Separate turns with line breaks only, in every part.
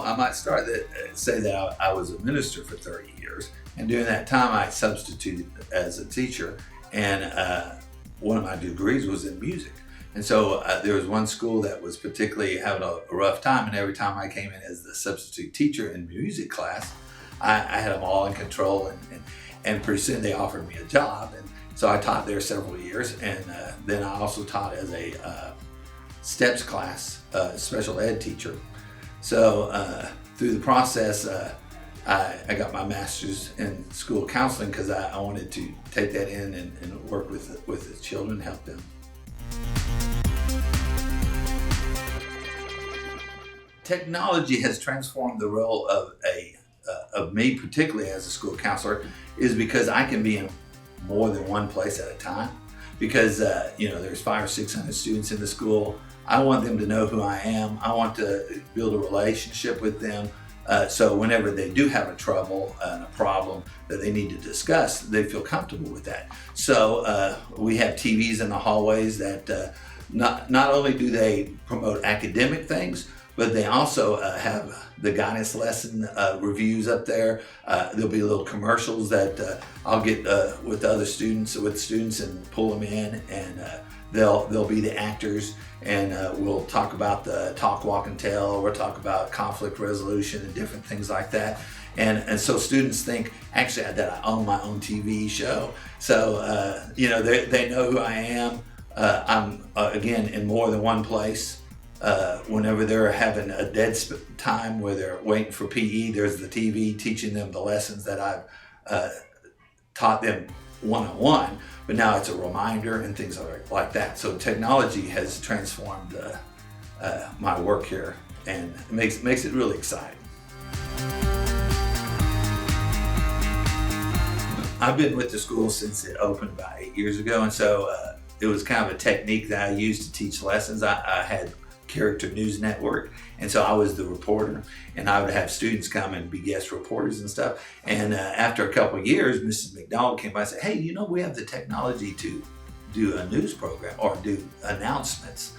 I might say that I was a minister for 30 years. And during that time, I substituted as a teacher. And one of my degrees was in music. And so there was one school that was particularly having a rough time. And every time I came in as the substitute teacher in music class, I had them all in control. And pretty soon they offered me a job. And so I taught there several years. And then I also taught as a STEPS class, special ed teacher. So through the process, I got my master's in school counseling because I wanted to take that in and work with the children, help them. Technology has transformed the role of me, particularly as a school counselor, is because I can be in more than one place at a time. Because there's 500 or 600 students in the school. I want them to know who I am. I want to build a relationship with them. So whenever they do have a trouble and a problem that they need to discuss, they feel comfortable with that. So we have TVs in the hallways that not only do they promote academic things, but they also have the Cabaniss lesson reviews up there. There'll be little commercials that I'll get with students and pull them in, and they'll be the actors, and we'll talk about the talk, walk, and tell. We'll talk about conflict resolution and different things like that. And so students think actually that I own my own TV show. So they know who I am. I'm again in more than one place. Whenever they're having a dead time where they're waiting for PE, there's the TV teaching them the lessons that I've taught them one-on-one, but now it's a reminder and things like that. So technology has transformed my work here, and it makes it really exciting. I've been with the school since it opened about 8 years ago, and so it was kind of a technique that I used to teach lessons. I had Character News Network, and so I was the reporter, and I would have students come and be guest reporters and stuff. And after a couple of years, Mrs. McDonald came by and said, "Hey, we have the technology to do a news program or do announcements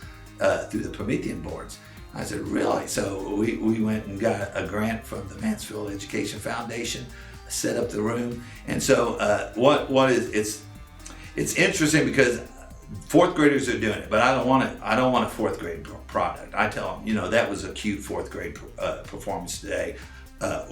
through the Promethean boards." I said, "Really?" So we went and got a grant from the Mansfield Education Foundation, set up the room. And so it's interesting because fourth graders are doing it, but I don't want a fourth grade product. I tell them, that was a cute fourth grade performance today.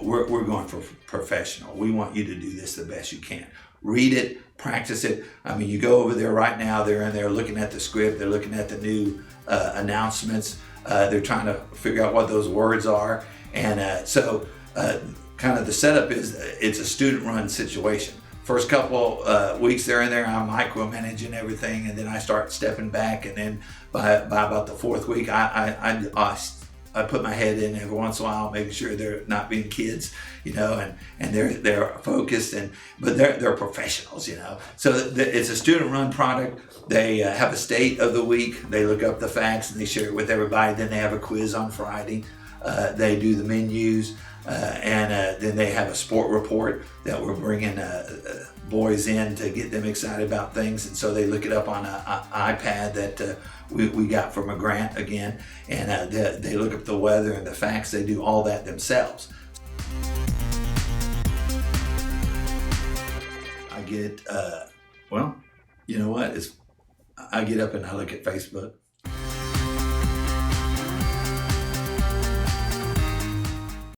We're going for professional. We want you to do this the best you can. Read it, practice it. I mean, you go over there right now, they're in there looking at the script, they're looking at the new announcements. They're trying to figure out what those words are. And so kind of the setup is it's a student-run situation. First couple weeks they're in there, I'm micromanaging everything, and then I start stepping back, and then by about the fourth week, I put my head in every once in a while, making sure they're not being kids, and they're focused, but they're professionals, So it's a student-run product. They have a state of the week. They look up the facts and they share it with everybody. Then they have a quiz on Friday. They do the menus. And then they have a sport report that we're bringing boys in to get them excited about things. And so they look it up on an iPad that we got from a grant again. And they look up the weather and the facts. They do all that themselves. I get, I get up and I look at Facebook.